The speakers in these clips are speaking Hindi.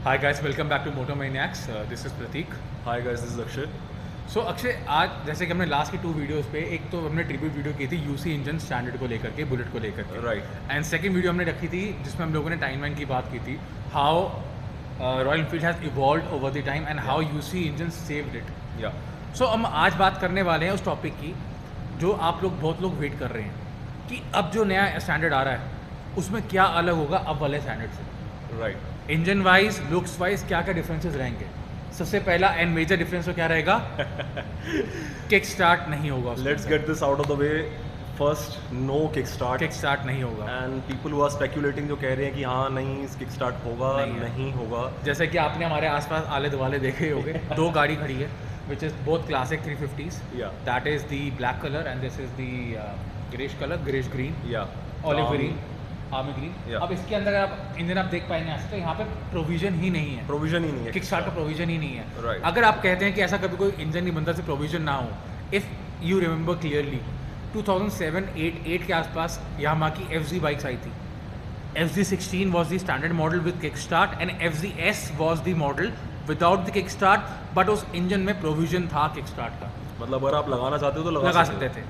Hi guys, welcome back to Motor Maniacs. This is Pratik. Hi guys, this is Akshay. So Akshay, आज जैसे कि हमने लास्ट की 2 वीडियोस पे एक तो हमने ट्रिब्यूट वीडियो की थी यूसी इंजन स्टैंडर्ड को लेकर के, बुलेट को लेकर के, Right. एंड सेकंड वीडियो हमने रखी थी जिसमें हम लोगों ने टाइमलाइन की बात की थी, how royal Enfield has evolved over the time and how UC engine saved it. Yeah. सो हम आज बात करने वाले हैं उस टॉपिक की जो आप लोग बहुत लोग वेट कर रहे हैं कि अब जो नया स्टैंडर्ड आ रहा है उसमें क्या अलग होगा अब वाले स्टैंडर्ड से. Right. Engine wise, looks wise क्या क्या डिफरेंसेस रहेंगे. सबसे पहला एंड मेजर डिफरेंस तो क्या रहेगा, किक स्टार्ट नहीं होगा. Let's get this out of the way. First, no kickstart. Kick start नहीं होगा. And people who are speculating जो कह रहे हैं कि हाँ नहीं kickstart होगा नहीं है. नहीं होगा. जैसे कि आपने हमारे आसपास आले दुआले देखे ही होंगे, 2 गाड़ी खड़ी है which is both classic 350s. Yeah. That is the black colour and this is the greyish colour, greyish green, Yeah. Olive green, army green. Yeah. अब इसके अंदर आप इंजन आप देख पाएंगे आज तो यहाँ पे प्रोविजन ही नहीं है, Provision ही नहीं है. किक स्टार्ट का प्रोविजन ही नहीं है. Right. अगर आप कहते हैं कि ऐसा कभी कोई इंजन नहीं बनता से प्रोविजन ना हो, इफ़ यू रिमेंबर क्लियरली 2007-8 के आसपास यामाहा की FZ बाइक्स आई थी. FZ16 was the standard model with kickstart and FZS was the model without the kickstart, but उस इंजन में प्रोविजन था किकस्टार्ट का, मतलब अगर आप लगाना चाहते हो तो लगा सकते थे.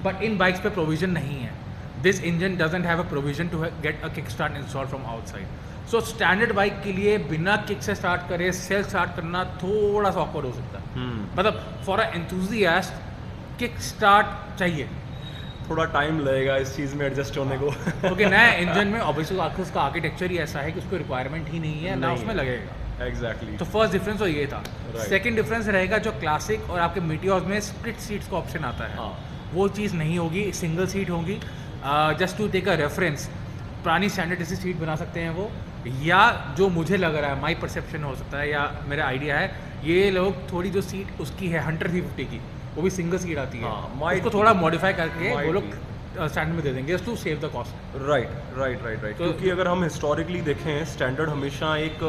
बट इन बाइक्स पे प्रोविजन नहीं है. This engine doesn't have a provision to get a kick start install from outside. So standard bike के लिए बिना किक से स्टार्ट करे सेल्फ स्टार्ट करना थोड़ा सा ऑकवर्ड हो सकता है. मतलब for a enthusiast kick start चाहिए. थोड़ा टाइम लगेगा इस चीज़ में एडजस्ट होने को. क्योंकि नया इंजन में ऑब्वियसली उसका आर्किटेक्चर ही ऐसा है कि उसको रिक्वायरमेंट ही नहीं है, ना नहीं उसमें है. लगेगा. Exactly. तो फर्स्ट डिफरेंस तो ये था. Right. सेकंड डिफरेंस रहेगा जो क्लासिक और आपके मीटियोर्स में स्प्लिट सीट्स का ऑप्शन आता है. हाँ. वो चीज़ नहीं होगी, सिंगल सीट होगी. Just to take a reference, पुरानी स्टैंडर्ड जैसी सीट बना सकते हैं वो, या जो मुझे लग रहा है, माई परसेप्शन हो सकता है या मेरा आइडिया है, ये लोग थोड़ी जो सीट उसकी है हंटर 350 की, वो भी सिंगल सीट आती है, हाँ, उसको थोड़ा मॉडिफाई करके might वो लोग स्टैंडर्ड में दे देंगे just to save the cost. Right. क्योंकि अगर हम हिस्टोरिकली देखें स्टैंडर्ड हमेशा एक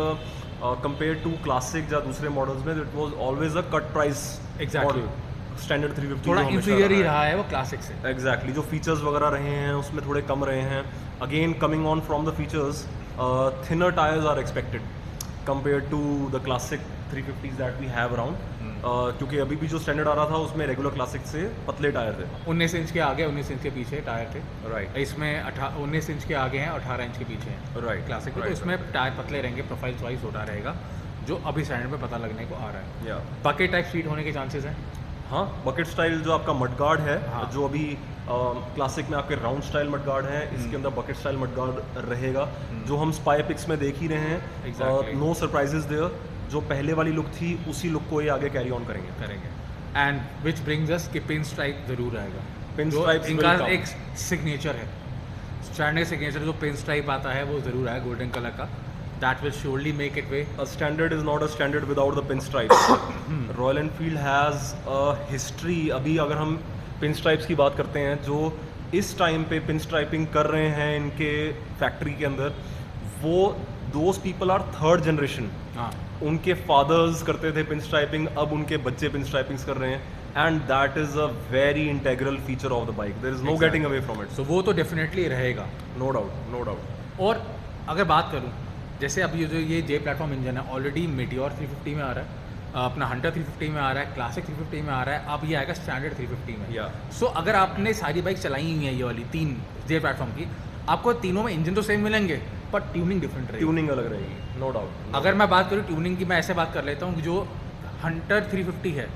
कंपेयर टू क्लासिक या दूसरे मॉडल्स में it was always a cut price. Exactly. Standard 350 थोड़ा जो हमेशा इंफीरियर ही है. रहा है वो क्लासिक से. एग्जैक्टली. जो फीचर्स वगैरह रहे हैं उसमें थोड़े कम रहे हैं. Again coming on from the features, thinner tyres are expected compare to the classic 350s that we have around. क्योंकि अभी भी जो स्टैंडर्ड आ रहा था उसमें रेगुलर क्लासिक से पतले टायर थे. 19 इंच के आगे 19 इंच के पीछे टायर थे. राइट. इसमें 19 इंच के आगे हैं और 18 इंच के पीछे हैं राइट. क्लासिक में. तो इसमें टायर पतले रहेंगे, प्रोफाइल चॉइस छोटा रहेगा, जो अभी स्टैंडर्ड में पता लगने को आ रहा है. या बकेट टाइप सीट होने के चांसेस हैं. हाँ, बकेट स्टाइल जो आपका मडगार्ड है, हाँ. जो अभी क्लासिक में आपके राउंड स्टाइल मडगार्ड है, इसके अंदर बकेट स्टाइल मडगार्ड रहेगा, जो हम स्पाई पिक्स में देख ही रहे हैं. Exactly. No surprises there. जो पहले वाली लुक थी उसी लुक को ये आगे कैरी ऑन करेंगे. एंड विच ब्रिंग्स अस कि पिन स्ट्राइप जरूर आएगा. पिन जो स्ट्राइप्स इनका will come. एक सिग्नेचर है, स्टैंडर्ड सिग्नेचर जो पिन स्ट्राइप आता है वो जरूर है गोल्डन कलर का. That will surely make it way. A standard is not a standard without the pinstripes. Royal Enfield has a history. अभी अगर हम pinstripes की बात करते हैं, जो इस टाइम पे pinstriping कर रहे हैं इनके फैक्ट्री के अंदर, वो those people are third generation. हाँ. उनके फादर्स करते थे pinstriping, अब उनके बच्चे pinstripings कर रहे हैं. And that is a very integral feature of the bike. There is no Exactly. getting away from it. सो वो तो डेफिनेटली रहेगा. No doubt, no doubt. और अगर बात करूं, जैसे अब ये जो ये जे प्लेटफॉर्म इंजन है ऑलरेडी मेटियोर 350 में आ रहा है, अपना हंटर 350 में आ रहा है, क्लासिक 350 में आ रहा है, अब ये आएगा स्टैंडर्ड 350 में. Yeah. सो अगर आपने सारी बाइक चलाई हुई है ये वाली 3 जे प्लेटफॉर्म की, आपको तीनों में इंजन तो सेम मिलेंगे पर ट्यूनिंग डिफरेंट रहेगी. ट्यूनिंग अलग रहेगी, नो डाउट. अगर मैं बात करूँ ट्यूनिंग की, मैं ऐसे बात कर लेता हूँ कि जो हंटर 350 है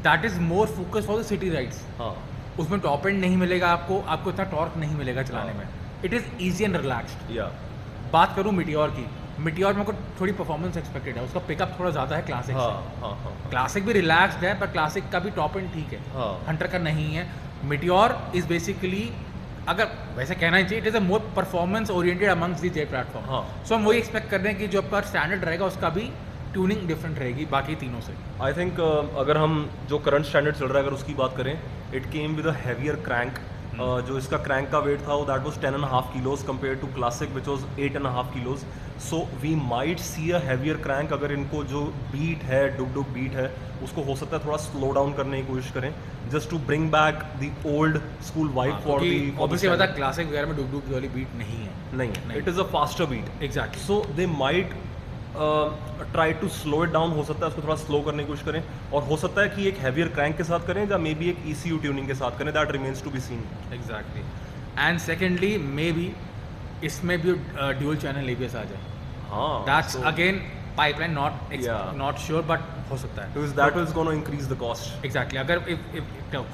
that is more focus for the city rides. हाँ. उसमें टॉप एंड नहीं मिलेगा आपको इतना टॉर्क नहीं मिलेगा चलाने हाँ. में. It is easy and relaxed. या बात करूँ मिटियोर की, मिटियोर में को थोड़ी परफॉर्मेंस एक्सपेक्टेड है, उसका पिकअप थोड़ा ज़्यादा है क्लासिक हाँ से. हाँ हाँ क्लासिक भी रिलैक्स्ड है पर क्लासिक का भी टॉप एंड ठीक है, हाँ. हंटर का नहीं है. मिटियोर इज़ बेसिकली, अगर वैसे कहना ही चाहिए, it is a more performance oriented amongst the J platform. हाँ. सो हम वही एक्सपेक्ट कर रहे हैं कि जो आपका स्टैंडर्ड रहेगा उसका भी ट्यूनिंग डिफरेंट रहेगी बाकी तीनों से. आई थिंक अगर हम जो करंट स्टैंडर्ड चल रहा है अगर उसकी बात करें, it came with a heavier crank. जो इसका क्रैंक का वेट था वो that was 10.5 kilos compare to classic which was 8.5 kilos. So we might see a heavier crank. अगर इनको जो बीट है, डुग बीट है, उसको हो सकता है थोड़ा स्लो डाउन करने की कोशिश करें, just to bring back the old school vibe for the. Obviously पता क्लासिक वगैरह में डुग वाली बीट नहीं है. नहीं, it is a faster beat. Exactly. So they might try to slow it down, हो सकता है उसको थोड़ा स्लो करने की कोशिश करें, और हो सकता है कि एक हैवियर क्रैंक के साथ करें या मे बी एक ECU ट्यूनिंग के साथ करें, that remains to be seen. Exactly. And secondly maybe इसमें भी ड्यूल चैनल ABS आ जाए। हाँ, that's again pipeline, Yeah. Not sure but हो सकता है। Because that is gonna increase the cost. Exactly, अगर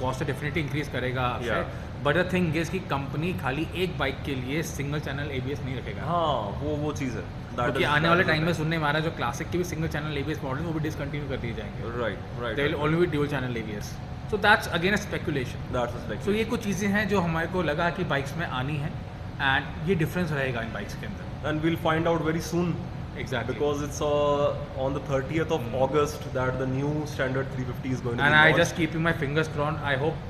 कॉस्ट डेफिनेटली इंक्रीज करेगा Yeah. But the thing is कि कंपनी खाली एक बाइक के लिए सिंगल चैनल ABS नहीं रखेगा। हाँ, वो चीज़ है। क्योंकि आने वाले टाइम में सुनने में आ रहा है जो क्लासिक के भी सिंगल चैनल ABS मॉडल वो भी डिसकंटिन्यू कर दिए जाएंगे। Right they will only be dual channel ABS। So that's again a speculation. That's so ये कुछ चीज़ें हैं जो हमारे को लगा कि बाइक्स में आनी है एंड ये डिफरेंस रहेगा इन बाइक्स के अंदर। And will find out very soon, exactly. because it's on the 30th of August that the new standard 350 is going to And be I launched. just keeping my fingers crossed. I hope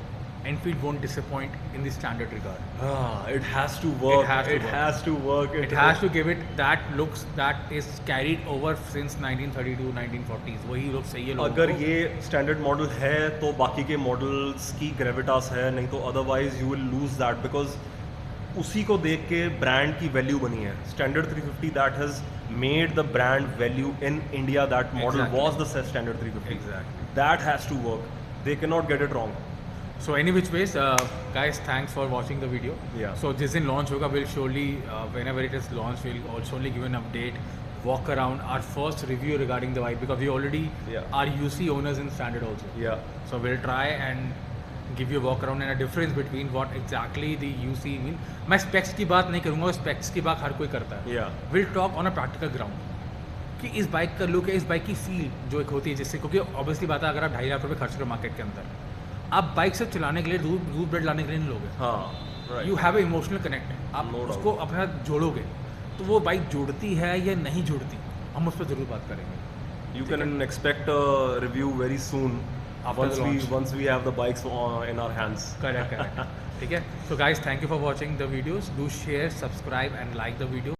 Enfield won't disappoint in the standard regard. It has to work. It has to work. has to work. It has to give it that looks that is carried over since 1932, 1940s. वही लोग चाहिए लोगों अगर को। ये स्टैंडर्ड मॉडल है तो बाकी के मॉडल्स की ग्रेविटास है, नहीं तो otherwise you will lose that, because उसी को देख के ब्रांड की वैल्यू बनी है। Standard 350 that has made the brand value in India, that model Exactly. Was the standard 350। Exactly. That has to work, they can not get it wrong. So any which ways, guys, thanks for watching the video. Yeah. So जिस दिन launch होगा, we'll surely, whenever it is launched, we'll also only give an update, walk around, our first review regarding the bike because we already Yeah. are UC owners in standard also. Yeah. So we'll try and give you a walk around and a difference between what exactly the UC mean. मैं specs की बात नहीं करूँगा, specs की बात हर कोई करता है। Yeah. We'll talk on a practical ground कि इस बाइक का लुक है, इस बाइक की फील जो एक होती है, जिससे क्योंकि ऑब्वियसली बात है, अगर आप 2.5 लाख रुपये खर्च करो मार्केट के अंदर, आप बाइक सिर्फ चलाने के लिए, दूध ब्रेड लाने के लिए नहीं लोगे। हाँ, you have a emotional connect, आप No doubt. उसको अपने साथ जोड़ोगे, तो वो बाइक जोड़ती है या नहीं जोड़ती, हम उस पर ज़रूर बात करेंगे। You can expect a review very soon After the launch. once we have the bikes in our hands. Correct. ठीक है, so guys thank you for watching the videos, do share, subscribe and like the video.